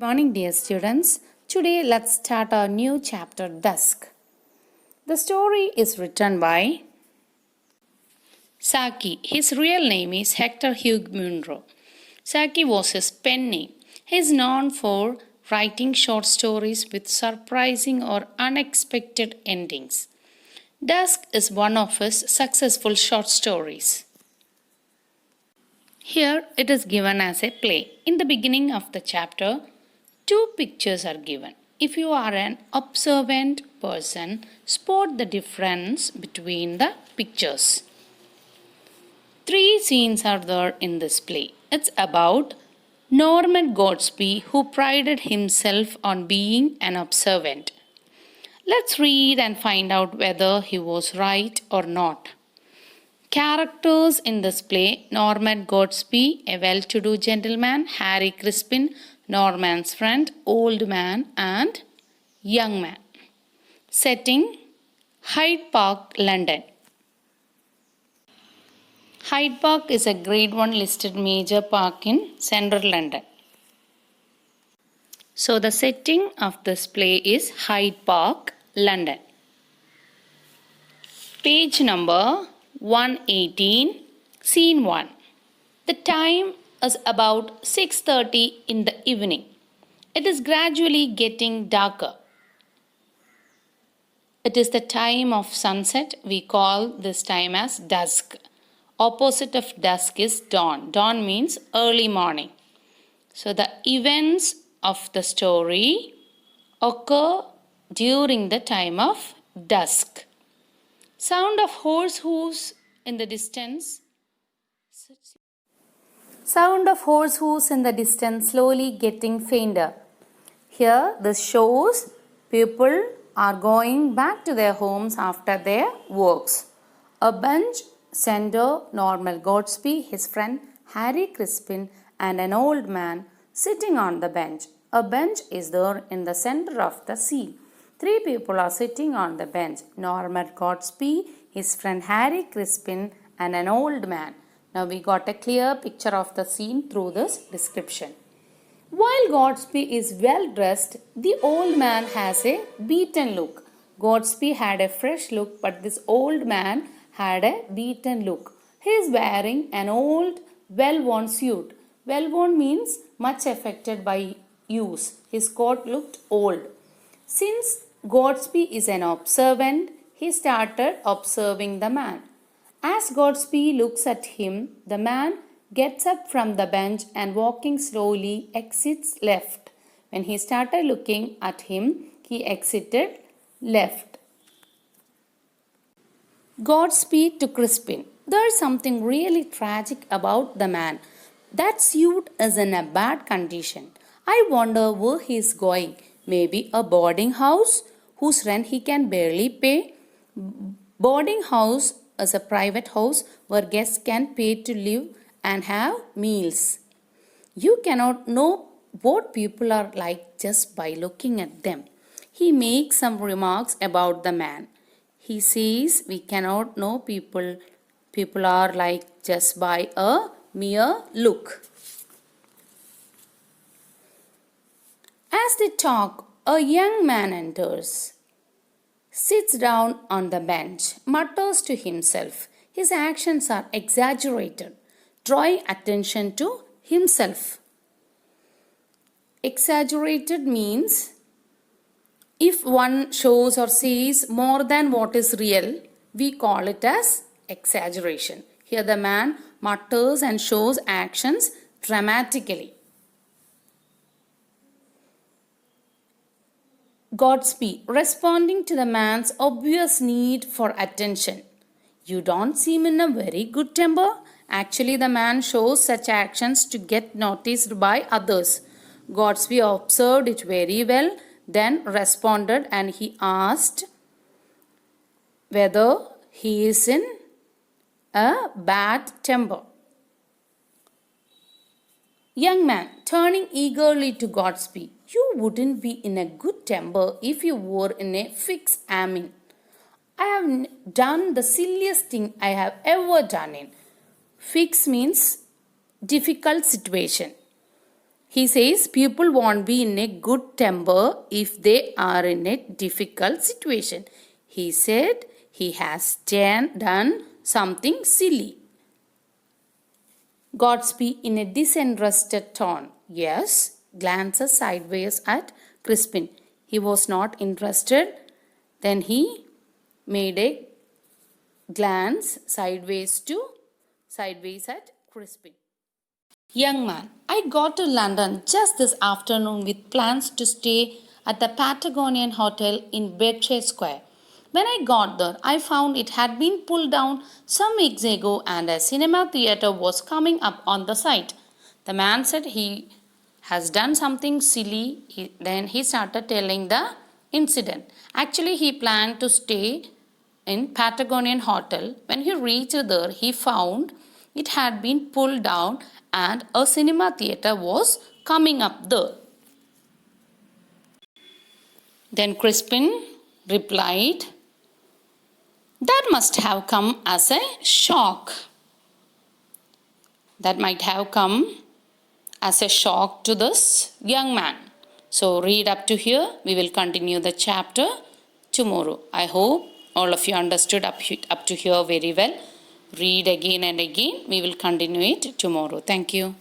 Morning, dear students. Today, let's start our new chapter, Dusk. The story is written by Saki. His real name is Hector Hugh Munro. Saki was his pen name. He is known for writing short stories with surprising or unexpected endings. Dusk is one of his successful short stories. Here it is given as a play. In the beginning of the chapter, two pictures are given. If you are an observant person, spot the difference between the pictures. Three scenes are there in this play. It's about Norman Godsby, who prided himself on being an observant. Let's read and find out whether he was right or not. Characters in this play: Norman Godsby, a well-to-do gentleman; Harry Crispin, Norman's friend; old man and young man. Setting: Hyde Park, London. Hyde Park is a Grade 1 listed major park in central London. So the setting of this play is Hyde Park, London. Page number 118, Scene 1. The time is about 6:30 in the evening. It is gradually getting darker. It is the time of sunset. We call this time as dusk. Opposite of dusk is dawn. Dawn means early morning. So the events of the story occur during the time of dusk. Sound of horse hoofs in the distance. Sound of horse hoofs in the distance slowly getting fainter. Here this shows people are going back to their homes after their works. A bench, Senator Norman Godsby, his friend Harry Crispin, and an old man sitting on the bench. A bench is there in the center of the sea. Three people are sitting on the bench: Norman Godsby, his friend Harry Crispin, and an old man. Now we got a clear picture of the scene through this description. While Godsby is well dressed, the old man has a beaten look. Godsby had a fresh look, but this old man had a beaten look. He is wearing an old, well-worn suit. Well-worn means much affected by use. His coat looked old. Since Godsby is an observant, he started observing the man. As Godsby looks at him, the man gets up from the bench and walking slowly exits left. When he started looking at him, he exited left. Godsby to Crispin. There's something really tragic about the man. That suit is in a bad condition. I wonder where he is going. Maybe a boarding house whose rent he can barely pay. Boarding house is a private house where guests can pay to live and have meals. You cannot know what people are like just by looking at them. He makes some remarks about the man. He says we cannot know people are like just by a mere look. As they talk, a young man enters, sits down on the bench, mutters to himself. His actions are exaggerated, drawing attention to himself. Exaggerated means if one shows or says more than what is real, we call it as exaggeration. Here the man mutters and shows actions dramatically. Godsby, responding to the man's obvious need for attention. You don't seem in a very good temper. Actually, the man shows such actions to get noticed by others. Godsby observed it very well, then responded, and he asked whether he is in a bad temper. Young man, turning eagerly to Godsby. You wouldn't be in a good temper if you were in a fix. I mean, I have done the silliest thing I have ever done in. Fix means difficult situation. He says people won't be in a good temper if they are in a difficult situation. He said he has done something silly. Godsby in a disinterested tone. Yes, glances sideways at Crispin. He was not interested. Then he made a glance sideways at Crispin. Young man, I got to London just this afternoon with plans to stay at the Patagonian Hotel in Berkshire Square. When I got there, I found it had been pulled down some weeks ago and a cinema theatre was coming up on the site. The man said he has done something silly. Then he started telling the incident. Actually, he planned to stay in Patagonian Hotel. When he reached there, he found it had been pulled down and a cinema theatre was coming up there. Then Crispin replied, that must have come as a shock. That might have come as a shock to this young man. So read up to here. We will continue the chapter tomorrow. I hope all of you understood up to here very well. Read again and again. We will continue it tomorrow. Thank you.